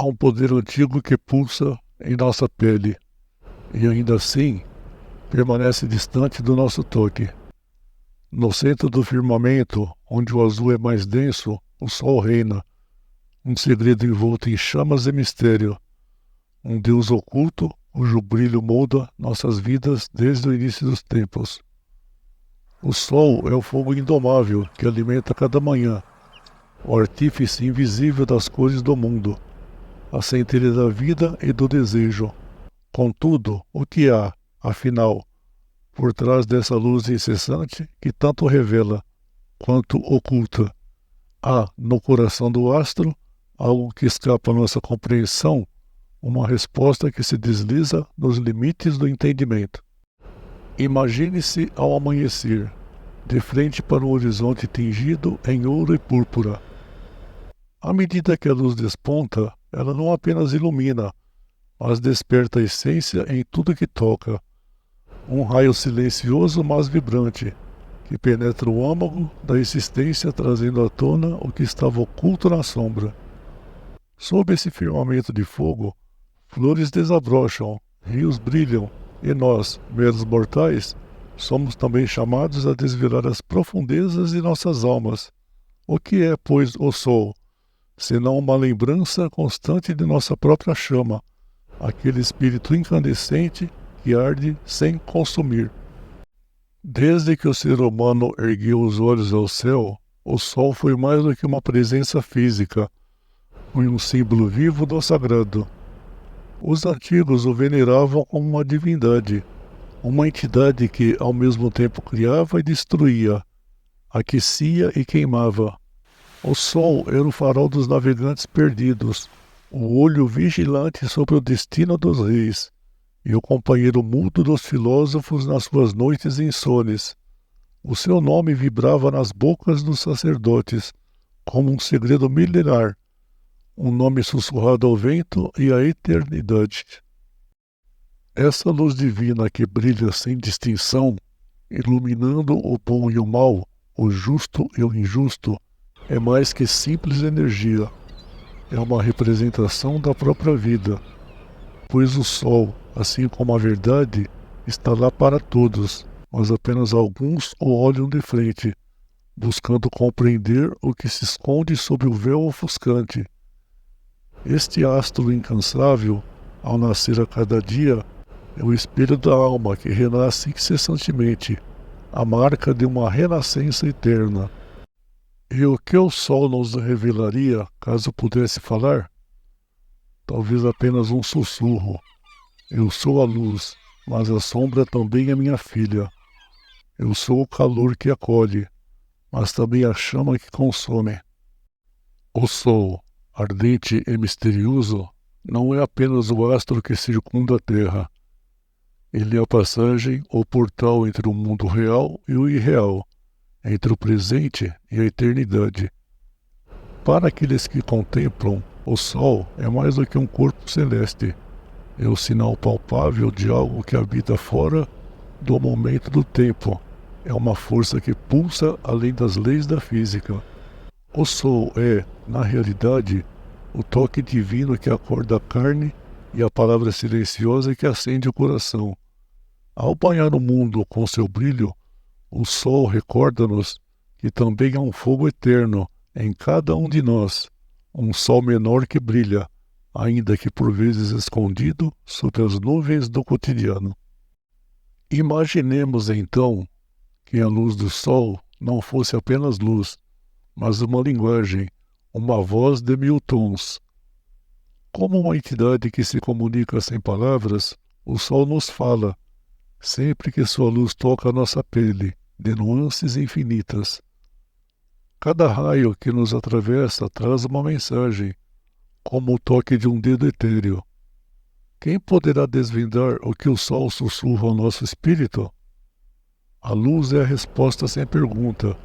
Há um poder antigo que pulsa em nossa pele, e ainda assim permanece distante do nosso toque. No centro do firmamento, onde o azul é mais denso, o sol reina, um segredo envolto em chamas e mistério, um Deus oculto cujo brilho molda nossas vidas desde o início dos tempos. O sol é o fogo indomável que alimenta cada manhã, o artífice invisível das cores do mundo, a centelha da vida e do desejo. Contudo, o que há, afinal, por trás dessa luz incessante que tanto revela quanto oculta? Há, no coração do astro, algo que escapa à nossa compreensão, uma resposta que se desliza nos limites do entendimento. Imagine-se ao amanhecer, de frente para um horizonte tingido em ouro e púrpura. À medida que a luz desponta, ela não apenas ilumina, mas desperta a essência em tudo que toca. Um raio silencioso, mas vibrante, que penetra o âmago da existência, trazendo à tona o que estava oculto na sombra. Sob esse firmamento de fogo, flores desabrocham, rios brilham, e nós, meros mortais, somos também chamados a desvelar as profundezas de nossas almas. O que é, pois, o sol, senão uma lembrança constante de nossa própria chama, aquele espírito incandescente que arde sem consumir? Desde que o ser humano ergueu os olhos ao céu, o sol foi mais do que uma presença física, foi um símbolo vivo do sagrado. Os antigos o veneravam como uma divindade, uma entidade que ao mesmo tempo criava e destruía, aquecia e queimava. O sol era o farol dos navegantes perdidos, o olho vigilante sobre o destino dos reis, e o companheiro mudo dos filósofos nas suas noites insones. O seu nome vibrava nas bocas dos sacerdotes, como um segredo milenar, um nome sussurrado ao vento e à eternidade. Essa luz divina que brilha sem distinção, iluminando o bom e o mal, o justo e o injusto, é mais que simples energia. É uma representação da própria vida, pois o sol, assim como a verdade, está lá para todos, mas apenas alguns o olham de frente, buscando compreender o que se esconde sob o véu ofuscante. Este astro incansável, ao nascer a cada dia, é o espelho da alma que renasce incessantemente, a marca de uma renascença eterna. E o que o sol nos revelaria, caso pudesse falar? Talvez apenas um sussurro. Eu sou a luz, mas a sombra também é minha filha. Eu sou o calor que acolhe, mas também a chama que consome. O sol, ardente e misterioso, não é apenas o astro que circunda a Terra. Ele é a passagem ou portal entre o mundo real e o irreal, entre o presente e a eternidade. Para aqueles que contemplam, o sol é mais do que um corpo celeste. É o sinal palpável de algo que habita fora do momento do tempo. É uma força que pulsa além das leis da física. O sol é, na realidade, o toque divino que acorda a carne e a palavra silenciosa que acende o coração. Ao banhar o mundo com seu brilho, o sol recorda-nos que também há um fogo eterno em cada um de nós, um sol menor que brilha, ainda que por vezes escondido sob as nuvens do cotidiano. Imaginemos então que a luz do sol não fosse apenas luz, mas uma linguagem, uma voz de 1000 tons. Como uma entidade que se comunica sem palavras, o sol nos fala, sempre que sua luz toca a nossa pele, de nuances infinitas. Cada raio que nos atravessa traz uma mensagem, como o toque de um dedo etéreo. Quem poderá desvendar o que o sol sussurra ao nosso espírito? A luz é a resposta sem pergunta,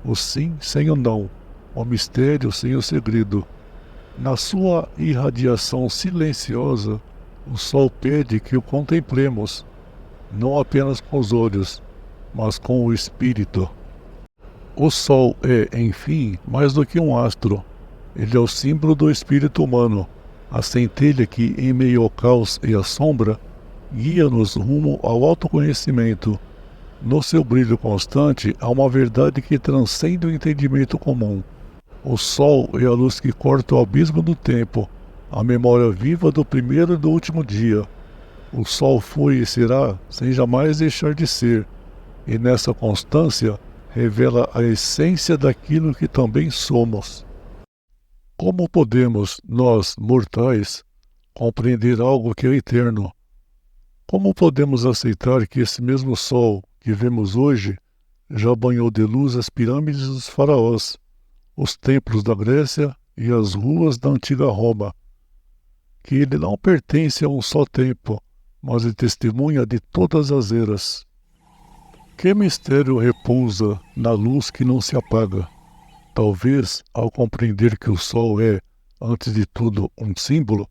o sim sem o não, o mistério sem o segredo. Na sua irradiação silenciosa, o sol pede que o contemplemos, não apenas com os olhos, mas com o espírito. O sol é, enfim, mais do que um astro. Ele é o símbolo do espírito humano, a centelha que, em meio ao caos e à sombra, guia-nos rumo ao autoconhecimento. No seu brilho constante há uma verdade que transcende o entendimento comum. O sol é a luz que corta o abismo do tempo, a memória viva do primeiro e do último dia. O sol foi e será, sem jamais deixar de ser, e nessa constância revela a essência daquilo que também somos. Como podemos, nós, mortais, compreender algo que é eterno? Como podemos aceitar que esse mesmo sol que vemos hoje já banhou de luz as pirâmides dos faraós, os templos da Grécia e as ruas da antiga Roma? Que ele não pertence a um só tempo, mas é testemunha de todas as eras. Que mistério repousa na luz que não se apaga? Talvez, ao compreender que o sol é, antes de tudo, um símbolo,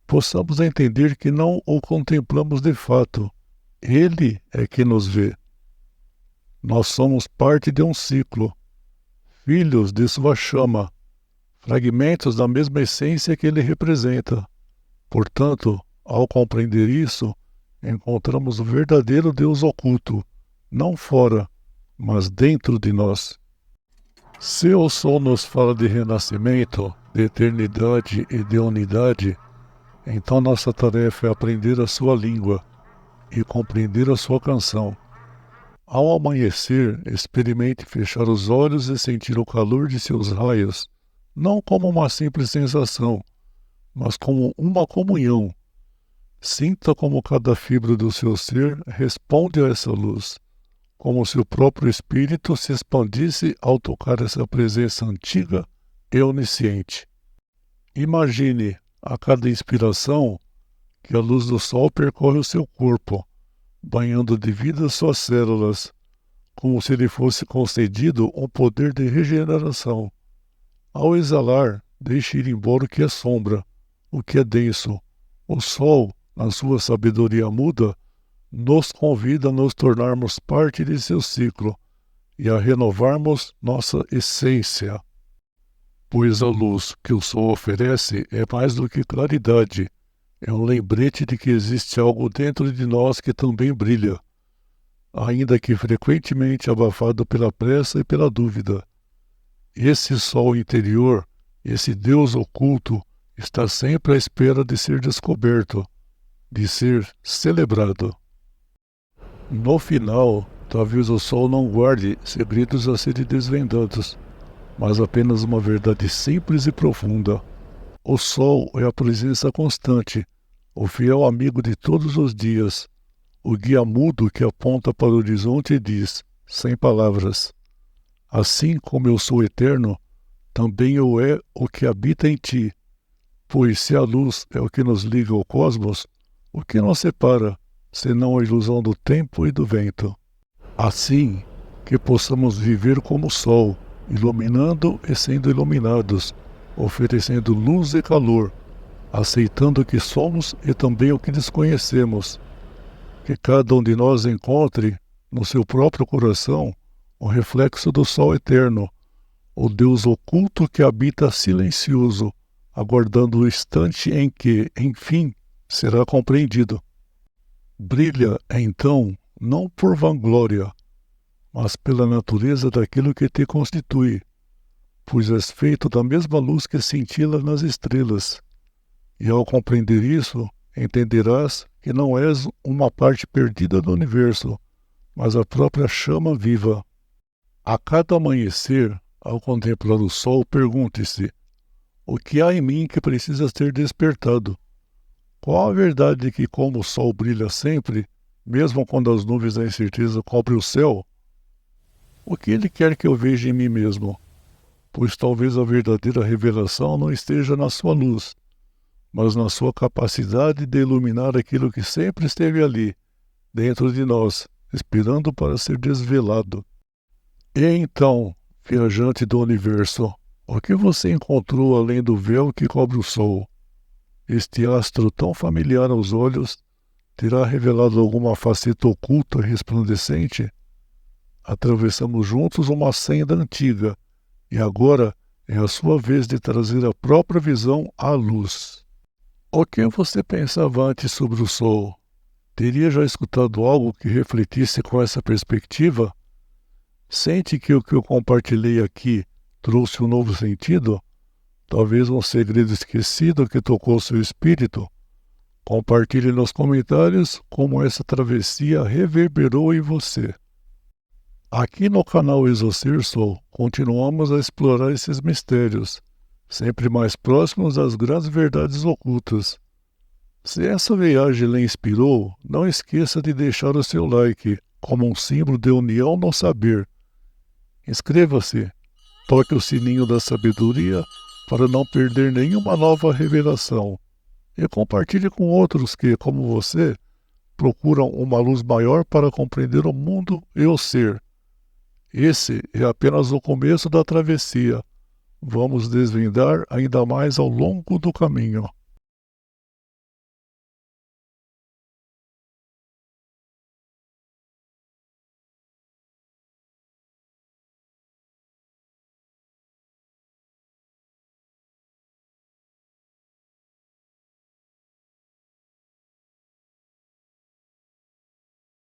possamos entender que não o contemplamos de fato. Ele é que nos vê. Nós somos parte de um ciclo, filhos de sua chama, fragmentos da mesma essência que ele representa. Portanto, ao compreender isso, encontramos o verdadeiro Deus oculto, não fora, mas dentro de nós. Se o sol nos fala de renascimento, de eternidade e de unidade, então nossa tarefa é aprender a sua língua e compreender a sua canção. Ao amanhecer, experimente fechar os olhos e sentir o calor de seus raios, não como uma simples sensação, mas como uma comunhão. Sinta como cada fibra do seu ser responde a essa luz, como se o próprio espírito se expandisse ao tocar essa presença antiga e onisciente. Imagine, a cada inspiração, que a luz do sol percorre o seu corpo, banhando de vida suas células, como se lhe fosse concedido um poder de regeneração. Ao exalar, deixe ir embora o que é sombra, o que é denso. O sol, na sua sabedoria muda, nos convida a nos tornarmos parte de seu ciclo e a renovarmos nossa essência. Pois a luz que o sol oferece é mais do que claridade, é um lembrete de que existe algo dentro de nós que também brilha, ainda que frequentemente abafado pela pressa e pela dúvida. Esse sol interior, esse Deus oculto, está sempre à espera de ser descoberto, de ser celebrado. No final, talvez o sol não guarde segredos a serem desvendados, mas apenas uma verdade simples e profunda. O sol é a presença constante, o fiel amigo de todos os dias, o guia mudo que aponta para o horizonte e diz, sem palavras: assim como eu sou eterno, também eu é o que habita em ti. Pois se a luz é o que nos liga ao cosmos, o que nos separa, senão a ilusão do tempo e do vento? Assim, que possamos viver como o sol, iluminando e sendo iluminados, oferecendo luz e calor, aceitando o que somos e também o que desconhecemos. Que cada um de nós encontre, no seu próprio coração, o reflexo do sol eterno, o Deus oculto que habita silencioso, aguardando o instante em que, enfim, será compreendido. Brilha, então, não por vanglória, mas pela natureza daquilo que te constitui, pois és feito da mesma luz que cintila nas estrelas. E ao compreender isso, entenderás que não és uma parte perdida do universo, mas a própria chama viva. A cada amanhecer, ao contemplar o sol, pergunte-se: o que há em mim que precisa ser despertado? Qual a verdade de que, como o sol brilha sempre, mesmo quando as nuvens da incerteza cobrem o céu? O que ele quer que eu veja em mim mesmo? Pois talvez a verdadeira revelação não esteja na sua luz, mas na sua capacidade de iluminar aquilo que sempre esteve ali, dentro de nós, esperando para ser desvelado. E então, viajante do universo, o que você encontrou além do véu que cobre o sol? Este astro tão familiar aos olhos terá revelado alguma faceta oculta e resplandecente? Atravessamos juntos uma senda antiga, e agora é a sua vez de trazer a própria visão à luz. O que você pensava antes sobre o Sol? Teria já escutado algo que refletisse com essa perspectiva? Sente que o que eu compartilhei aqui trouxe um novo sentido? Talvez um segredo esquecido que tocou seu espírito? Compartilhe nos comentários como essa travessia reverberou em você. Aqui no canal Exocer Soul, continuamos a explorar esses mistérios, sempre mais próximos das grandes verdades ocultas. Se essa viagem lhe inspirou, não esqueça de deixar o seu like, como um símbolo de união no saber. Inscreva-se, toque o sininho da sabedoria para não perder nenhuma nova revelação. E compartilhe com outros que, como você, procuram uma luz maior para compreender o mundo e o ser. Esse é apenas o começo da travessia. Vamos desvendar ainda mais ao longo do caminho.